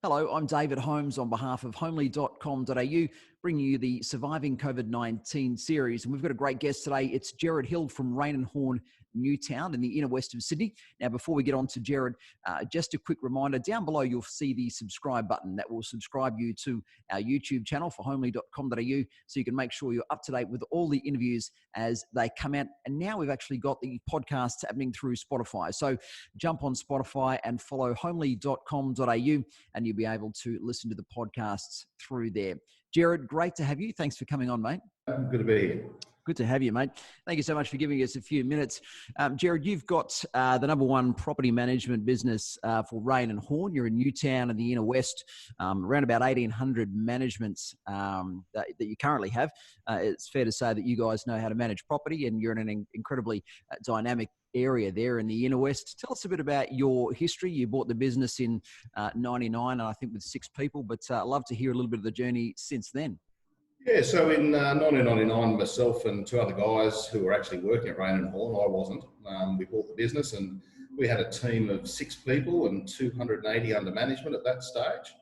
Hello, I'm David Holmes on behalf of homely.com.au, bringing you the Surviving COVID-19 series. And we've got a great guest today. It's Gerard Hill from Raine and Horne Newtown in the inner west of Sydney. Now, before we get on to Gerard, just a quick reminder, down below you'll see the subscribe button that will subscribe you to our YouTube channel for homely.com.au, so you can make sure you're up to date with all the interviews as they come out. And now we've actually got the podcasts happening through Spotify. So jump on Spotify and follow homely.com.au, and you'll be able to listen to the podcasts through there. Gerard, great to have you. Thanks for coming on, mate. Good to be here. Good to have you, mate. Thank you so much for giving us a few minutes. Gerard, you've got the number one property management business for Raine and Horne. You're in Newtown in the inner west, around about 1,800 managements that you currently have. It's fair to say that you guys know how to manage property, and you're in an incredibly dynamic area there in the inner west. Tell us a bit about your history. You bought the business in 99, I think with 6 people, but I'd love to hear a little bit of the journey since then. Yeah, so in 1999, myself and 2 other guys who were actually working at Raine and Horne, I wasn't, we bought the business, and we had a team of 6 people and 280 under management at that stage.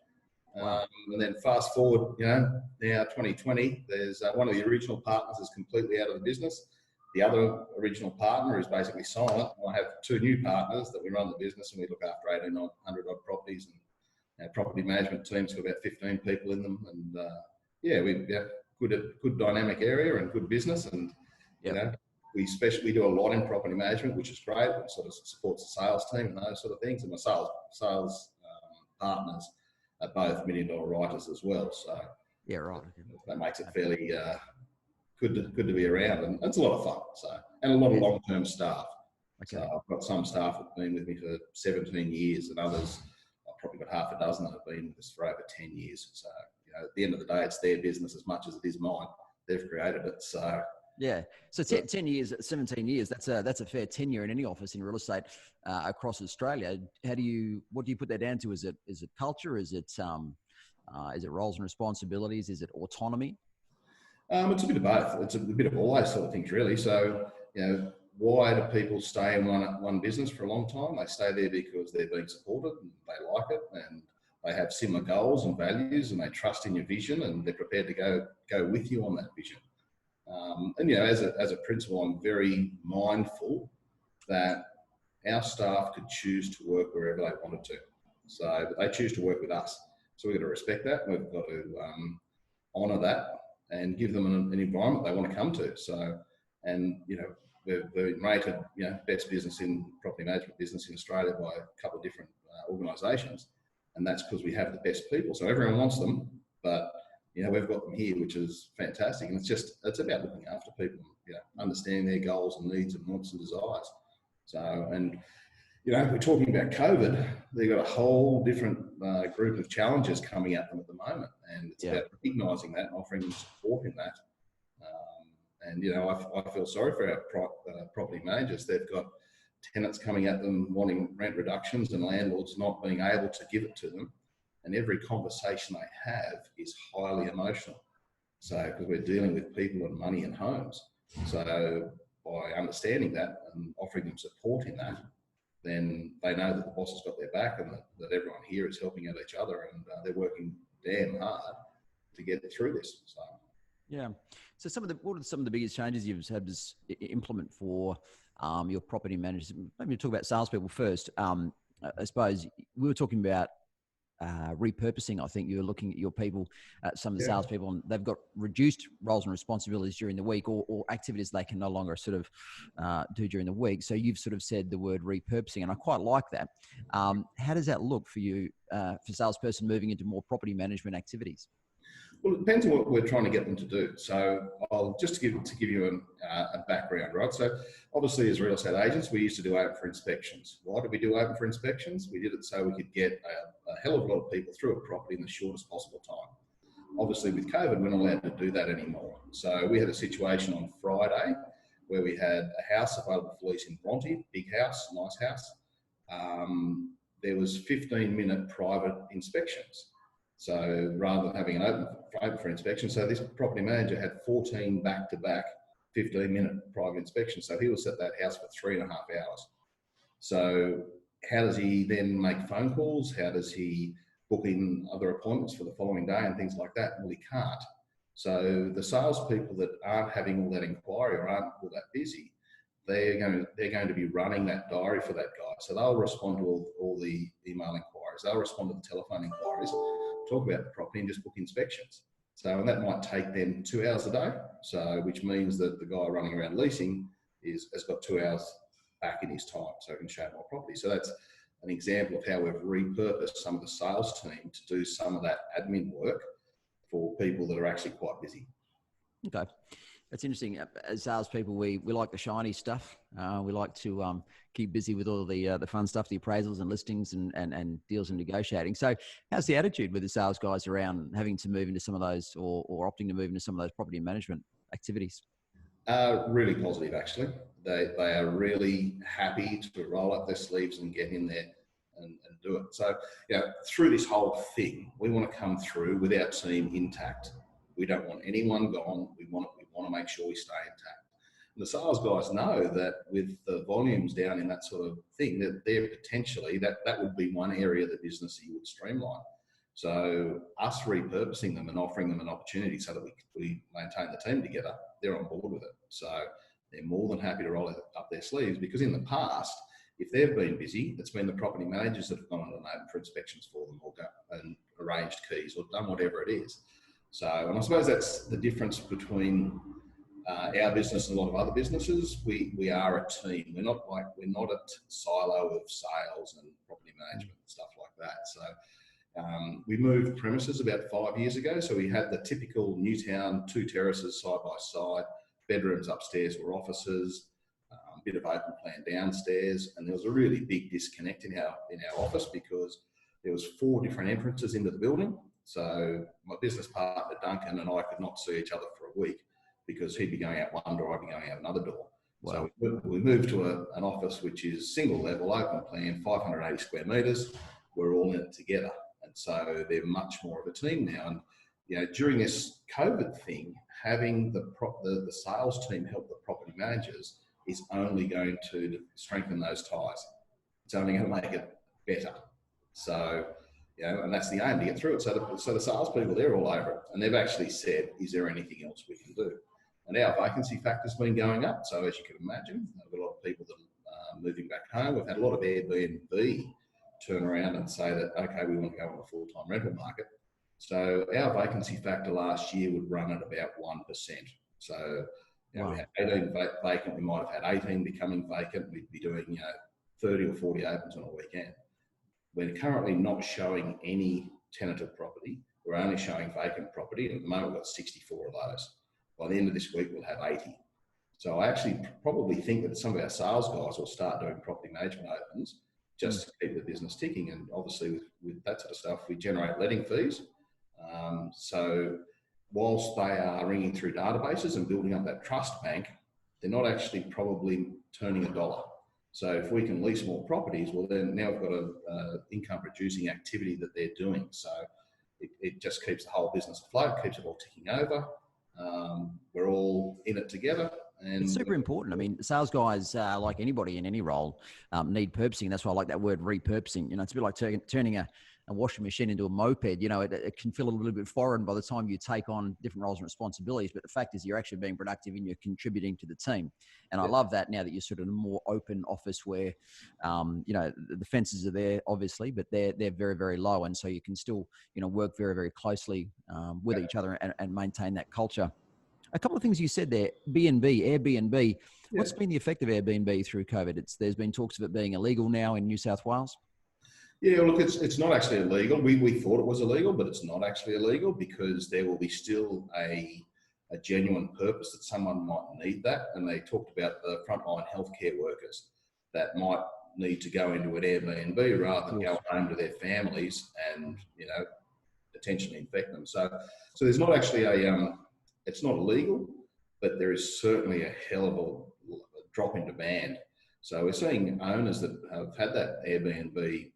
And then fast forward, now 2020, there's one of the original partners is completely out of the business. The other original partner is basically silent. I have 2 new partners that we run the business, and we look after 1,800 odd properties, and our property management team's got about 15 people in them. And we've got good dynamic area and good business. And we do a lot in property management, which is great. It sort of supports the sales team and those sort of things. And my sales partners are both $1 million writers as well. So yeah, right. That makes it fairly good to be around, and it's a lot of fun. So, and a lot of long-term staff. Okay. So I've got some staff that have been with me for 17 years, and others, I've probably got half a dozen that have been with us for over 10 years. So, at the end of the day, it's their business as much as it is mine. They've created it. So yeah. So 10 years, 17 years, that's a fair tenure in any office in real estate across Australia. What do you put that down to? Is it culture? Is it roles and responsibilities? Is it autonomy? It's a bit of both. It's a bit of all those sort of things, really. So, why do people stay in one business for a long time? They stay there because they're being supported and they like it, and they have similar goals and values, and they trust in your vision, and they're prepared to go with you on that vision. As a principal, I'm very mindful that our staff could choose to work wherever they wanted to. So they choose to work with us. So we've got to respect that. We've got to honour that and give them an environment they want to come to. So, we've been rated, best business in property management business in Australia by a couple of different organisations, and that's because we have the best people. So everyone wants them, but we've got them here, which is fantastic. And it's about looking after people, understanding their goals and needs and wants and desires. So, and we're talking about COVID. They've got a whole different group of challenges coming at them at the moment, and it's about recognising that and offering them support in that. I feel sorry for our property managers. They've got tenants coming at them wanting rent reductions, and landlords not being able to give it to them. And every conversation they have is highly emotional. So, because we're dealing with people and money and homes. So, by understanding that and offering them support in that, then they know that the boss has got their back, and that everyone here is helping out each other, and they're working damn hard to get through this. So, yeah. So what are some of the biggest changes you've had to implement for your property managers? Maybe talk about salespeople first. I suppose we were talking about repurposing. I think you were looking at your people, some of the salespeople, and they've got reduced roles and responsibilities during the week, or activities they can no longer sort of do during the week. So you've sort of said the word repurposing, and I quite like that. How does that look for you, for salesperson moving into more property management activities? Well, it depends on what we're trying to get them to do. So I'll just give you a background, right? So obviously, as real estate agents, we used to do open for inspections. Why did we do open for inspections? We did it so we could get a hell of a lot of people through a property in the shortest possible time. Obviously, with COVID, we're not allowed to do that anymore. So we had a situation on Friday where we had a house available for lease in Bronte, big house, nice house. There was 15-minute private inspections. So rather than having an open for inspection, so this property manager had 14 back-to-back 15-minute private inspections. So he was at that house for 3.5 hours. So how does he then make phone calls? How does he book in other appointments for the following day and things like that. Well, he can't. So the salespeople that aren't having all that inquiry or aren't all that busy, they're going to be running that diary for that guy. So they'll respond to all the email inquiries. They'll respond to the telephone inquiries, talk about the property and just book inspections. So, and that might take them 2 hours a day. So, which means that the guy running around leasing has got 2 hours back in his time, so he can show more property. So that's an example of how we've repurposed some of the sales team to do some of that admin work for people that are actually quite busy. Okay. That's interesting. As salespeople, we like the shiny stuff. We like to keep busy with all the fun stuff, the appraisals and listings and deals and negotiating. So how's the attitude with the sales guys around having to move into some of those or opting to move into some of those property management activities? Really positive, actually. They are really happy to roll up their sleeves and get in there and do it. So, through this whole thing, we want to come through with our team intact. We don't want anyone gone. We want to make sure we stay intact. And the sales guys know that with the volumes down in that sort of thing, that they're potentially, that would be one area of the business that you would streamline. So us repurposing them and offering them an opportunity so that we maintain the team together, they're on board with it. So they're more than happy to roll it up their sleeves, because in the past, if they've been busy, it's been the property managers that have gone on and opened for inspections for them or go and arranged keys or done whatever it is. So, and I suppose that's the difference between our business and a lot of other businesses. We are a team. We're not a silo of sales and property management and stuff like that. So we moved premises about 5 years ago. So we had the typical Newtown 2 terraces side by side, bedrooms upstairs were offices, a bit of open plan downstairs, and there was a really big disconnect in our office because there was 4 different entrances into the building. So my business partner, Duncan, and I could not see each other for a week because he'd be going out one door, I'd be going out another door. Wow. So we moved to an office which is single level, open plan, 580 square metres. We're all in it together. And so they're much more of a team now. And, during this COVID thing, having the sales team help the property managers is only going to strengthen those ties. It's only going to make it better. So, and that's the aim, to get through it. So the salespeople, they're all over it. And they've actually said, is there anything else we can do? And our vacancy factor's been going up. So as you can imagine, we've got a lot of people that are moving back home. We've had a lot of Airbnb turn around and say that, okay, we want to go on a full-time rental market. So our vacancy factor last year would run at about 1%. So wow. We had 18 vacant. We might have had 18 becoming vacant. We'd be doing 30 or 40 opens on a weekend. We're currently not showing any tenanted property. We're only showing vacant property. And at the moment, we've got 64 of those. By the end of this week, we'll have 80. So I actually probably think that some of our sales guys will start doing property management opens just to keep the business ticking. And obviously with that sort of stuff, we generate letting fees. So whilst they are ringing through databases and building up that trust bank, they're not actually probably turning a dollar. So if we can lease more properties, well, then now we've got a income producing activity that they're doing. So it just keeps the whole business afloat, keeps it all ticking over. We're all in it together. And it's super important. I mean, sales guys, like anybody in any role, need purposing. That's why I like that word, repurposing. It's a bit like turning a washing machine into a moped. It can feel a little bit foreign by the time you take on different roles and responsibilities. But the fact is, you're actually being productive and you're contributing to the team. And I love that now that you're sort of in a more open office where, the fences are there, obviously, but they're very, very low. And so you can still, work very, very closely with each other and maintain that culture. A couple of things you said there, Airbnb. Yeah. What's been the effect of Airbnb through COVID? There's been talks of it being illegal now in New South Wales. Yeah, look, it's not actually illegal. We thought it was illegal, but it's not actually illegal because there will be still a genuine purpose that someone might need that. And they talked about the frontline healthcare workers that might need to go into an Airbnb rather than go home to their families and, potentially infect them. So there's not actually it's not illegal, but there is certainly a hell of a drop in demand. So we're seeing owners that have had that Airbnb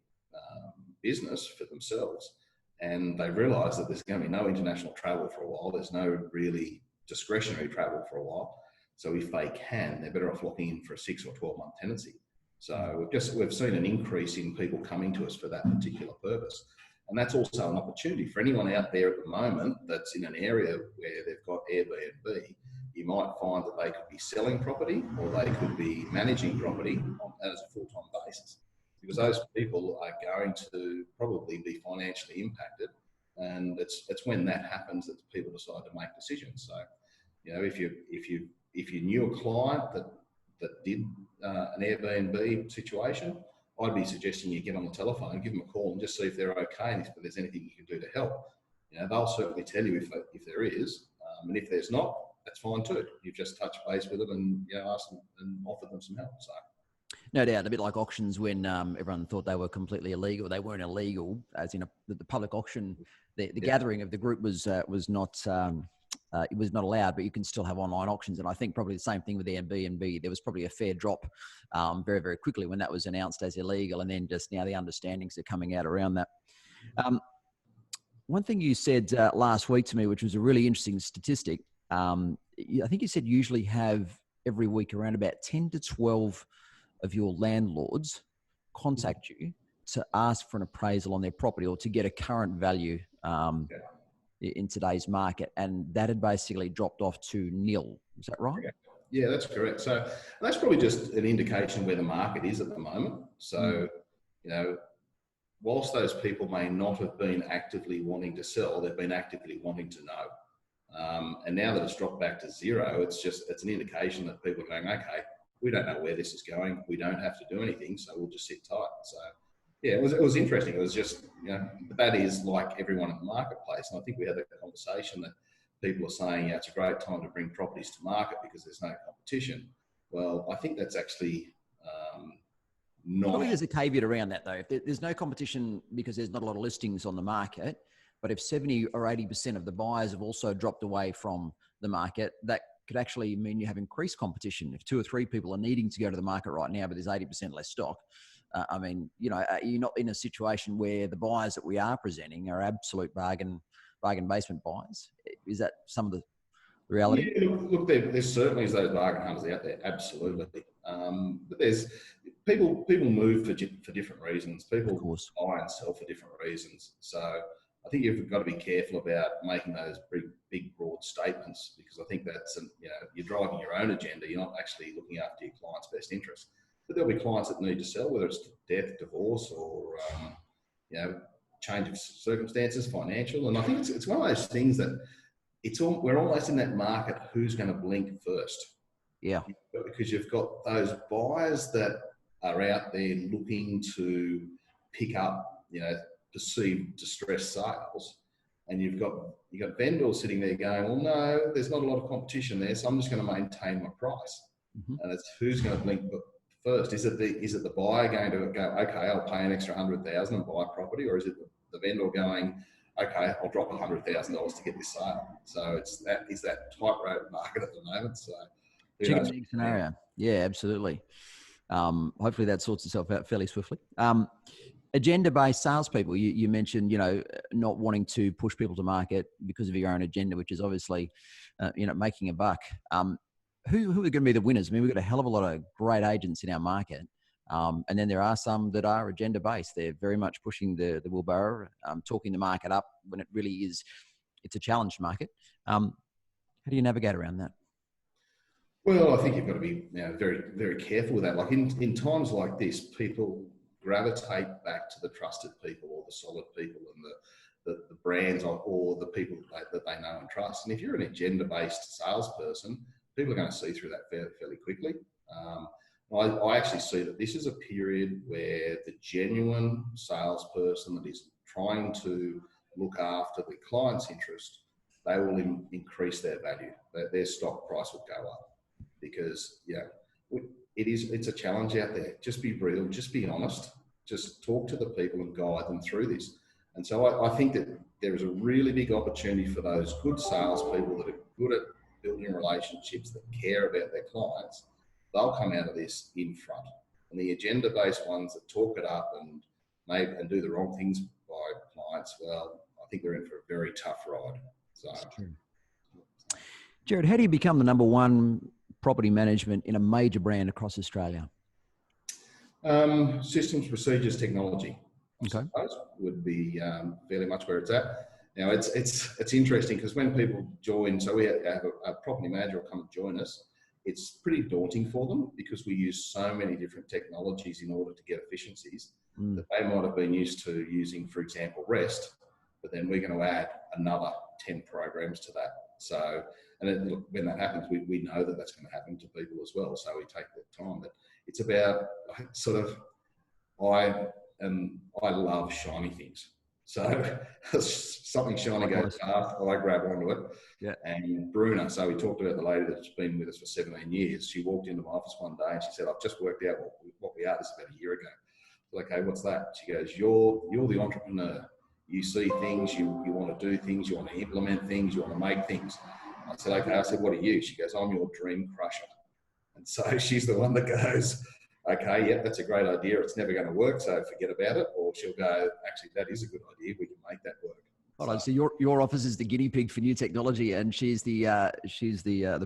business for themselves, and they realise that there's going to be no international travel for a while. There's no really discretionary travel for a while. So if they can, they're better off locking in for a 6 or 12-month tenancy. So we've seen an increase in people coming to us for that particular purpose. And that's also an opportunity for anyone out there at the moment that's in an area where they've got Airbnb. You might find that they could be selling property or they could be managing property as a full-time basis, because those people are going to probably be financially impacted. And it's when that happens that people decide to make decisions. So, if you knew a client that did an Airbnb situation, I'd be suggesting you get on the telephone, give them a call, and just see if they're okay, and if there's anything you can do to help. They'll certainly tell you if there is, and if there's not, that's fine too. You've just touched base with them and asked them and offered them some help. So. No doubt, a bit like auctions when everyone thought they were completely illegal. They weren't illegal, as in the public auction. The gathering of the group was not it was not allowed, but you can still have online auctions. And I think probably the same thing with Airbnb. There was probably a fair drop very, very quickly when that was announced as illegal, and then just now the understandings are coming out around that. One thing you said last week to me, which was a really interesting statistic, I think you said you usually have every week around about 10 to 12 of your landlords contact you to ask for an appraisal on their property or to get a current value in today's market. And that had basically dropped off to nil. Is that right? Yeah, that's correct. So that's probably just an indication where the market is at the moment. So, whilst those people may not have been actively wanting to sell, they've been actively wanting to know. And now that it's dropped back to zero, it's an indication that people are going, okay, we don't know where this is going. We don't have to do anything, so we'll just sit tight. So, yeah, it was interesting. It was just, but that is like everyone in the marketplace. And I think we had that conversation that people are saying, it's a great time to bring properties to market because there's no competition. Well, I think that's actually not. Probably there's a caveat around that though. If there's no competition because there's not a lot of listings on the market, but if 70 or 80% of the buyers have also dropped away from the market, that could actually mean you have increased competition. If 2 or 3 people are needing to go to the market right now, but there's 80% less stock, you're not in a situation where the buyers that we are presenting are absolute bargain basement buyers. Is that some of the reality? Yeah, look, there certainly is those bargain hunters out there, absolutely. But there's people move for different reasons. People buy and sell for different reasons. So I think you've got to be careful about making those big broad statements, because I think that's you're driving your own agenda. You're not actually looking after your client's best interest. But there'll be clients that need to sell, whether it's death, divorce, or change of circumstances, financial. And I think it's one of those things that we're almost in that market. Who's going to blink first? Yeah, because you've got those buyers that are out there looking to pick up, perceived distressed sales, and you've got vendors sitting there going, well, no, there's not a lot of competition there, so I'm just going to maintain my price. And it's who's going to blink first. Is it the buyer going to go, okay, I'll pay an extra $100,000 and buy a property, or is it the vendor going, okay, I'll drop $100,000 to get this sale? So is that tightrope market at the moment. So chicken and egg scenario. Yeah, absolutely. Hopefully that sorts itself out fairly swiftly. Agenda-based salespeople, you mentioned, not wanting to push people to market because of your own agenda, which is obviously, making a buck. Who are going to be the winners? I mean, we've got a hell of a lot of great agents in our market. And then there are some that are agenda-based. They're very much pushing the wheelbarrow, talking the market up when it really is, it's a challenged market. How do you navigate around that? Well, I think you've got to be very, very careful with that. Like in times like this, people gravitate back to the trusted people or the solid people and the brands or the people that they know and trust. And if you're an agenda-based salesperson, people are going to see through that fairly quickly. I actually see that this is a period where the genuine salesperson that is trying to look after the client's interest, they will increase their value. Their stock price will go up, because it's a challenge out there. Just be real, just be honest, just talk to the people and guide them through this. And so I think that there is a really big opportunity for those good salespeople that are good at building relationships, that care about their clients. They'll come out of this in front. And the agenda-based ones that talk it up and do the wrong things by clients, well, I think they're in for a very tough ride. So, Gerard, how do you become the number one property management in a major brand across Australia? Systems, procedures, technology. I Okay. suppose, would be fairly much where it's at. Now, it's interesting because when people join, so we have a property manager will come and join us. It's pretty daunting for them because we use so many different technologies in order to get efficiencies that they might have been used to using, for example, REST, but then we're going to add another 10 programs to that. So, and then, look, when that happens, we know that that's going to happen to people as well. So we take that time. But it's about sort of, I love shiny things. So something shiny goes past, I grab onto it. Yeah. And Bruna, so we talked about the lady that's been with us for 17 years. She walked into my office one day and she said, "I've just worked out what we are." This is about a year ago. So, okay, what's that? She goes, you're the entrepreneur. You see things, you want to do things, you want to implement things, you want to make things. I said, okay. I said, what are you? She goes, I'm your dream crusher. And so she's the one that goes, okay, yeah, that's a great idea. It's never going to work, so forget about it. Or she'll go, actually, that is a good idea. We can make that work. Hold on. So your office is the guinea pig for new technology, and she's the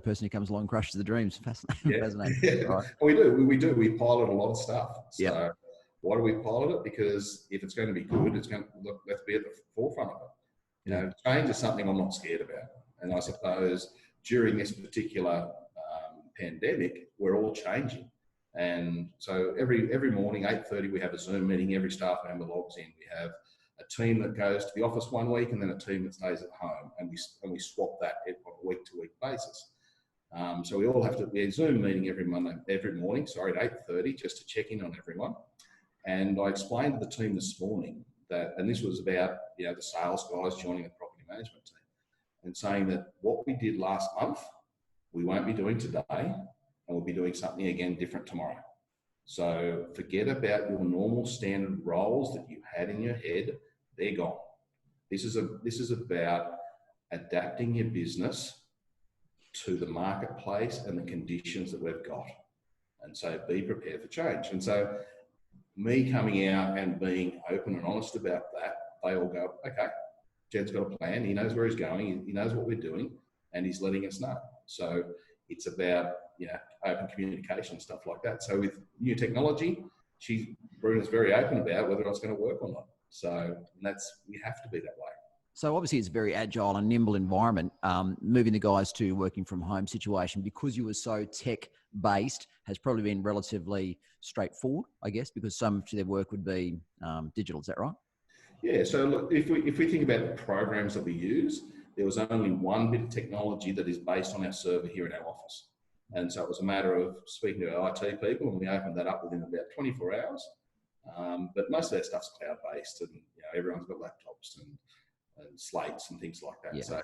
person who comes along and crushes the dreams. Fascinating. Yeah. Fascinating. Yeah. Right. We do. We pilot a lot of stuff. So Yep. why do we pilot it? Because if it's going to be good, it's going to look. Let's be at the forefront of it. You know, change is something I'm not scared about. And I suppose during this particular pandemic, we're all changing. And so every morning, 8:30, we have a Zoom meeting. Every staff member logs in. We have a team that goes to the office one week and then a team that stays at home, and we swap that on a week-to-week basis. So we all have to be a Zoom meeting every morning, at 8:30, just to check in on everyone. And I explained to the team this morning that, and this was about the sales guys joining the property management team, and saying that what we did last month, we won't be doing today, and we'll be doing something again different tomorrow. So forget about your normal standard roles that you had in your head. They're gone. This is about adapting your business to the marketplace and the conditions that we've got. And so be prepared for change. And so me coming out and being open and honest about that, they all go, okay, Jed's got a plan. He knows where he's going. He knows what we're doing, and he's letting us know. So it's about open communication, stuff like that. So with new technology, Bruna's very open about whether it's going to work or not. So we have to be that way. So obviously it's a very agile and nimble environment. Moving the guys to working from home situation, because you were so tech-based, has probably been relatively straightforward, I guess, because so much of their work would be digital. Is that right? Yeah. So look, if we think about the programs that we use, there was only one bit of technology that is based on our server here in our office. And so it was a matter of speaking to our IT people, and we opened that up within about 24 hours. But most of that stuff's cloud-based, and everyone's got laptops and slates and things like that. Yeah.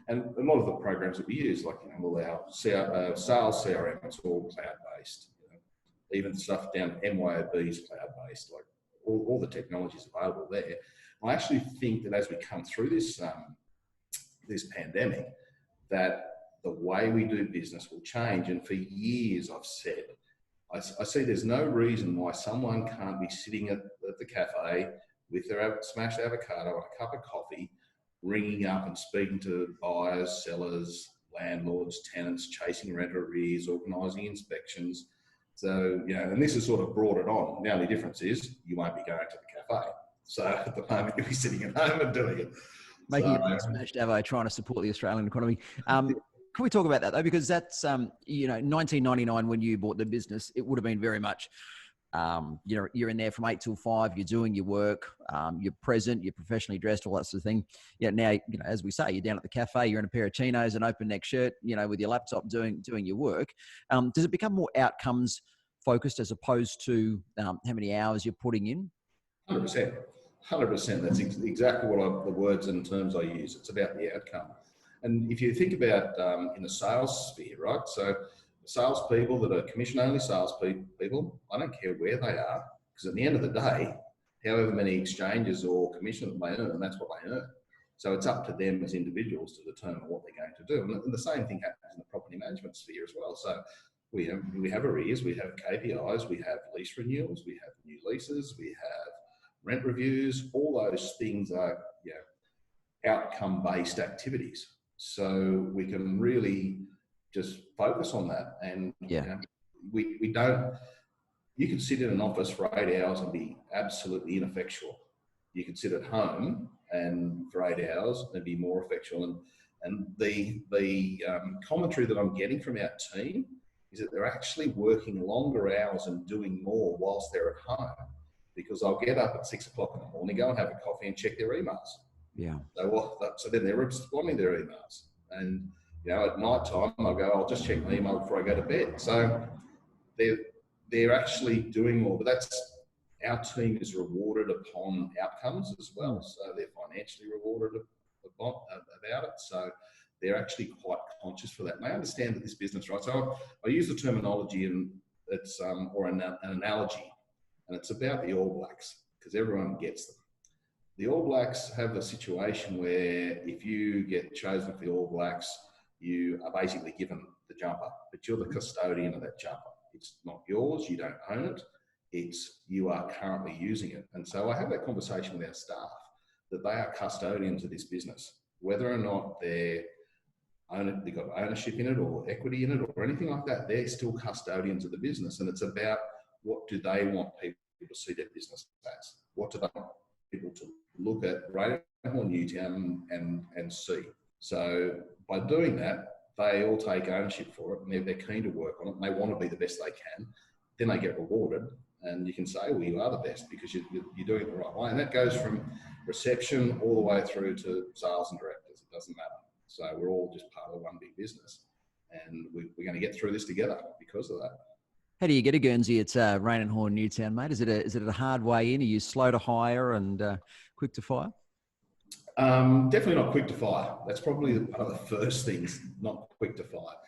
And a lot of the programs that we use, like all our sales CRM, it's all cloud-based. Even stuff down MYOB is cloud-based. Like all the technology is available there. I actually think that as we come through this pandemic, that the way we do business will change. And for years, I've said, I see there's no reason why someone can't be sitting at the cafe with their smashed avocado and a cup of coffee, ringing up and speaking to buyers, sellers, landlords, tenants, chasing rent arrears, organising inspections. So, and this has sort of brought it on. The only difference is you won't be going to the cafe. So at the moment, you'll be sitting at home and doing it. Making a smashed avo, trying to support the Australian economy. Can we talk about that though? Because that's, 1999 when you bought the business, it would have been very much, you're in there from 8 till 5, you're doing your work, you're present, you're professionally dressed, all that sort of thing. Yeah. Now, as we say, you're down at the cafe, you're in a pair of chinos, an open neck shirt, with your laptop doing your work. Does it become more outcomes focused as opposed to how many hours you're putting in? 100%. 100%. That's exactly what the words and terms I use. It's about the outcome. And if you think about in the sales sphere, right? So salespeople that are commission-only salespeople, I don't care where they are, because at the end of the day, however many exchanges or commission that they earn, that's what they earn. So it's up to them as individuals to determine what they're going to do. And the same thing happens in the property management sphere as well. So we have arrears, we have KPIs, we have lease renewals, we have new leases, we have rent reviews. All those things are outcome-based activities. So we can really just focus on that. And we don't, You could sit in an office for 8 hours and be absolutely ineffectual. You could sit at home and for 8 hours and be more effectual. And the commentary that I'm getting from our team is that they're actually working longer hours and doing more whilst they're at home, because I'll get up at 6 o'clock in the morning, go and have a coffee and check their emails. Yeah. So then they're responding to their emails. And, at night time, I'll just check my email before I go to bed. So they're actually doing more, but our team is rewarded upon outcomes as well. So they're financially rewarded about it. So they're actually quite conscious for that. And they understand that this business, right? So I use the terminology, and it's or an analogy, and it's about the All Blacks, because everyone gets them. The All Blacks have a situation where if you get chosen for the All Blacks, you are basically given the jumper, but you're the custodian of that jumper. It's not yours, you don't own it, you are currently using it. And so I have that conversation with our staff, that they are custodians of this business, whether or not they've got ownership in it or equity in it or anything like that, they're still custodians of the business. And it's about, what do they want people to see their business as? What do they want people to look at Raine and Horne Newtown and see? So by doing that, they all take ownership for it, and they're keen to work on it, and they want to be the best they can. Then they get rewarded, and you can say, well, you are the best because you're doing it the right way. And that goes from reception all the way through to sales and directors. It doesn't matter. So we're all just part of one big business, and we're going to get through this together because of that. How do you get a Guernsey at Raine and Horne Newtown, mate? Is it a hard way in? Are you slow to hire and quick to fire? Definitely not quick to fire. That's probably one of the first things, not quick to fire.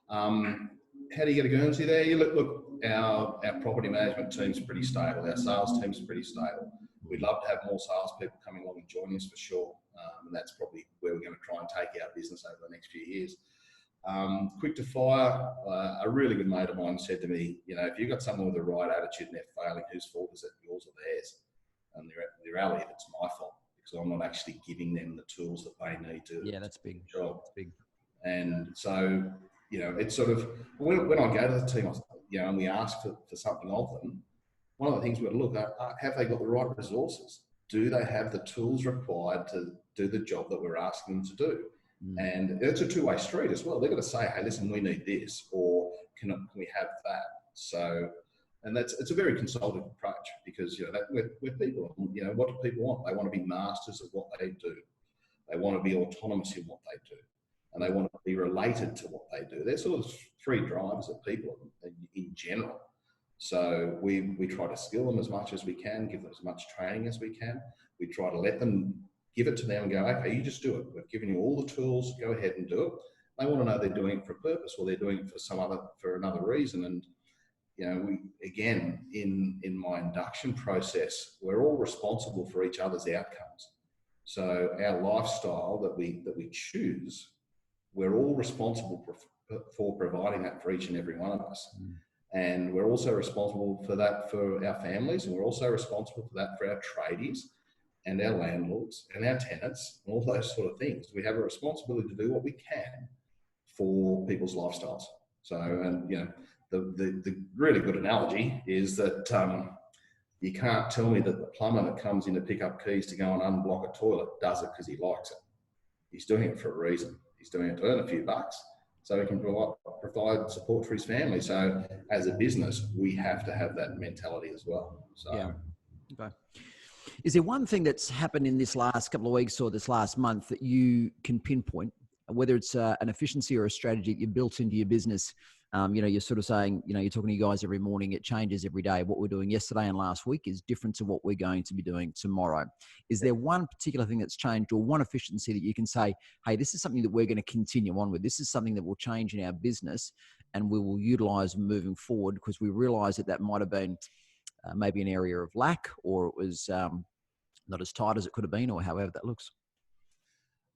How do you get a Guernsey there? Look, our property management team's pretty stable. Our sales team's pretty stable. We'd love to have more salespeople coming along and joining us for sure. And that's probably where we're going to try and take our business over the next few years. Quick to fire, a really good mate of mine said to me, if you've got someone with the right attitude and they're failing, whose fault is it, yours or theirs? And the reality, it's my fault, because I'm not actually giving them the tools that they need to do that's big. The job. That's big. And so, it's sort of, when I go to the team, and we ask for something of them, one of the things we've got to look at, have they got the right resources? Do they have the tools required to do the job that we're asking them to do? And it's a two-way street as well. They've got to say, hey, listen, we need this, or can we have that? So, and it's a very consultative approach, because we're people. What do people want? They want to be masters of what they do. They want to be autonomous in what they do, and they want to be related to what they do. They're sort of three drivers of people in general. So we try to skill them as much as we can, give them as much training as we can. We try to let them, give it to them and go, okay, you just do it. We've given you all the tools, go ahead and do it. They want to know they're doing it for a purpose, or they're doing it for another reason. And we, again, in my induction process, we're all responsible for each other's outcomes. So our lifestyle that we choose, we're all responsible for providing that for each and every one of us. And we're also responsible for that for our families, and we're also responsible for that for our tradies and our landlords and our tenants and all those sort of things. We have a responsibility to do what we can for people's lifestyles. So, and the really good analogy is that you can't tell me that the plumber that comes in to pick up keys to go and unblock a toilet does it because he likes it. He's doing it for a reason. He's doing it to earn a few bucks so he can provide support for his family. So as a business, we have to have that mentality as well. So. Yeah. Okay. Is there one thing that's happened in this last couple of weeks or this last month that you can pinpoint, whether it's an efficiency or a strategy that you built into your business? You're sort of saying, you're talking to you guys every morning. It changes every day. What we're doing yesterday and last week is different to what we're going to be doing tomorrow. Is there one particular thing that's changed, or one efficiency that you can say, hey, this is something that we're going to continue on with. This is something that will change in our business and we will utilize moving forward, because we realize that might have been maybe an area of lack, or it was not as tight as it could have been, or however that looks?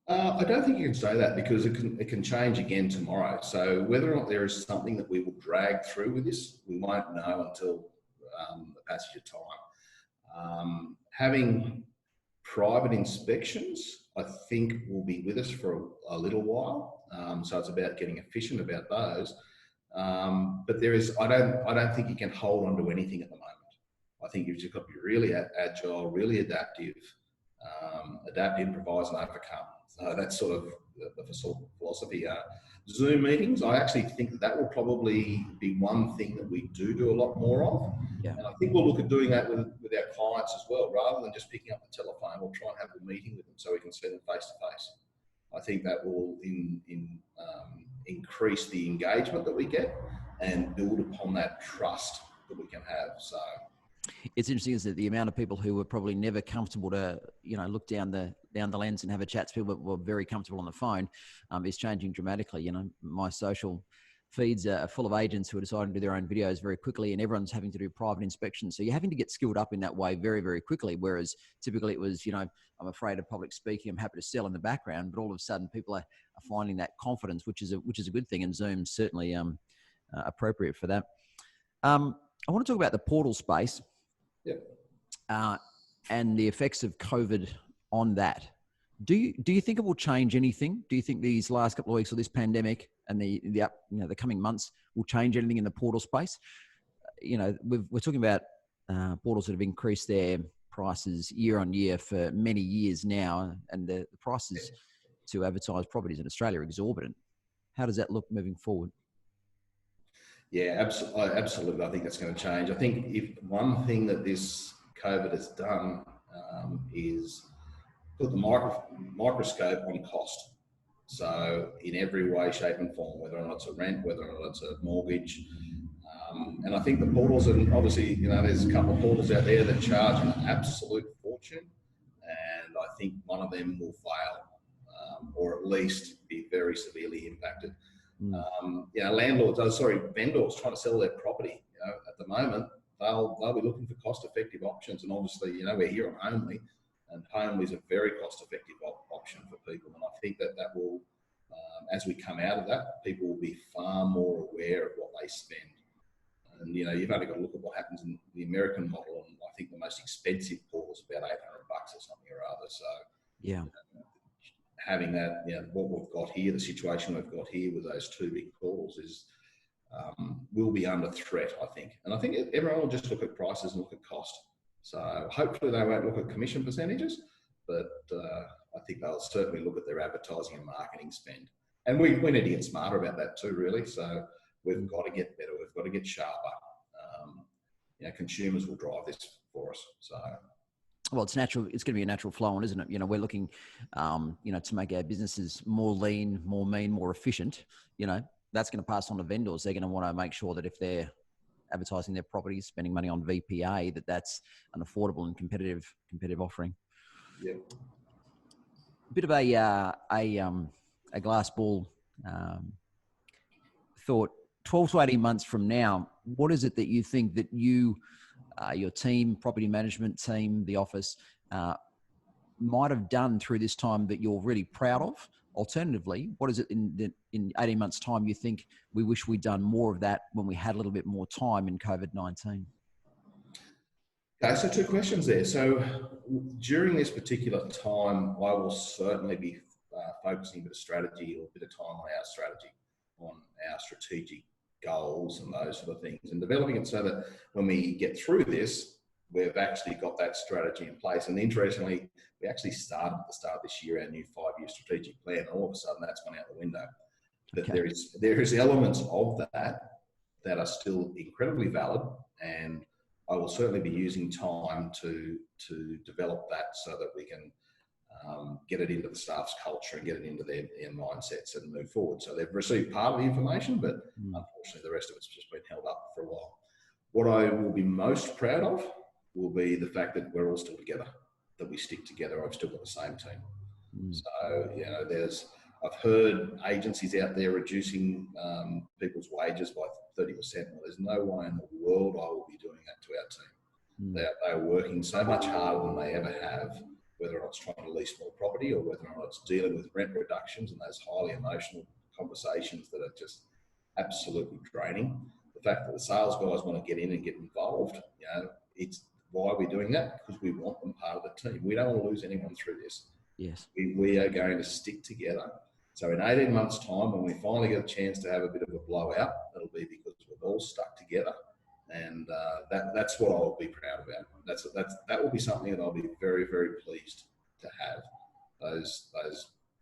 I don't think you can say that, because it can change again tomorrow. So whether or not there is something that we will drag through with this, we won't know until the passage of time. Having private inspections, I think, will be with us for a little while. So it's about getting efficient about those. But I don't think you can hold on to anything at the moment. I think you've just got to be really agile, really adaptive. Adapt, improvise, and overcome. So that's sort of the sort of philosophy. Zoom meetings, I actually think that will probably be one thing that we do a lot more of. Yeah. And I think we'll look at doing that with our clients as well, rather than just picking up the telephone. We'll try and have a meeting with them so we can see them face to face. I think that will increase the engagement that we get and build upon that trust that we can have. So it's interesting, is that the amount of people who were probably never comfortable to, look down the lens and have a chat to people that were very comfortable on the phone is changing dramatically. My social feeds are full of agents who are deciding to do their own videos very quickly, and everyone's having to do private inspections. So you're having to get skilled up in that way very, very quickly. Whereas typically it was, I'm afraid of public speaking, I'm happy to sell in the background, but all of a sudden people are finding that confidence, which is a good thing. And Zoom's certainly appropriate for that. I want to talk about the portal space. Yeah. And the effects of COVID on that. Do you think it will change anything? Do you think these last couple of weeks of this pandemic and the coming months will change anything in the portal space? We're talking about portals that have increased their prices year on year for many years now, and the prices to advertise properties in Australia are exorbitant. How does that look moving forward? Yeah, absolutely. I think that's going to change. I think if one thing that this COVID has done is put the microscope on cost. So in every way, shape and form, whether or not it's a rent, whether or not it's a mortgage. And I think the portals, and obviously, there's a couple of portals out there that charge an absolute fortune. And I think one of them will fail or at least be very severely impacted. Vendors trying to sell their property, at the moment, they'll be looking for cost-effective options. And obviously, we're here on Homely, and Homely is a very cost-effective option for people. And I think that will, as we come out of that, people will be far more aware of what they spend. And, you've only got to look at what happens in the American model. And I think the most expensive portal is about $800 or something or other. So, yeah. Having that, what we've got here, the situation we've got here with those two big portals is will be under threat, I think. And I think everyone will just look at prices and look at cost. So hopefully they won't look at commission percentages, but I think they'll certainly look at their advertising and marketing spend. And we need to get smarter about that too, really. So we've got to get better. We've got to get sharper. Consumers will drive this for us. So. Well, it's natural. It's going to be a natural flow on, isn't it? We're looking, to make our businesses more lean, more mean, more efficient. That's going to pass on to vendors. They're going to want to make sure that if they're advertising their properties, spending money on VPA, that's an affordable and competitive offering. Yeah. A bit of a glass ball thought. 12 to 18 months from now, what is it that you think that you, your team, property management team, the office, might have done through this time that you're really proud of? Alternatively, what is it in 18 months' time you think we wish we'd done more of that when we had a little bit more time in COVID-19? Okay, so two questions there. So during this particular time, I will certainly be focusing a bit of strategy or a bit of time on our strategy, on our strategic goals and those sort of things, and developing it so that when we get through this, we've actually got that strategy in place. And interestingly, we actually started at the start of this year our new 5-year strategic plan, and all of a sudden that's gone out the window. But okay. there is elements of that are still incredibly valid, and I will certainly be using time to develop that so that we can get it into the staff's culture and get it into their mindsets and move forward. So they've received part of the information, but unfortunately the rest of it's just been held up for a while. What I will be most proud of will be the fact that we're all still together, that we stick together. I've still got the same team. So, I've heard agencies out there reducing people's wages by 30%. Well, there's no way in the world I will be doing that to our team. They are working so much harder than they ever have, whether or not it's trying to lease more property or whether or not it's dealing with rent reductions and those highly emotional conversations that are just absolutely draining. The fact that the sales guys want to get in and get involved, it's why we're doing that, because we want them part of the team. We don't want to lose anyone through this. Yes. We are going to stick together. So in 18 months' time, when we finally get a chance to have a bit of a blowout, it'll be all stuck together. And that's what I'll be proud about. That will be something that I'll be very, very pleased to have.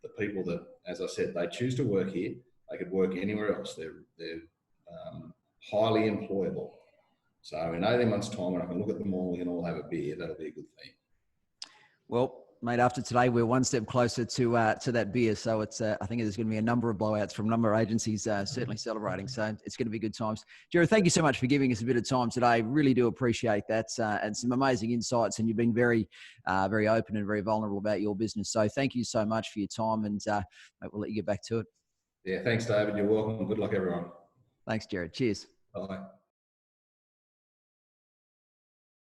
The people that, as I said, they choose to work here. They could work anywhere else. They're highly employable. So in 18 months' time, when I can look at them all, we can all have a beer. That'll be a good thing. Well, mate, after today, we're one step closer to that beer. So it's I think there's going to be a number of blowouts from a number of agencies certainly celebrating. So it's going to be good times. Gerard, thank you so much for giving us a bit of time today. Really do appreciate that, and some amazing insights. And you've been very, very open and very vulnerable about your business. So thank you so much for your time, and mate, we'll let you get back to it. Yeah, thanks, David. You're welcome. Good luck, everyone. Thanks, Gerard. Cheers. Bye.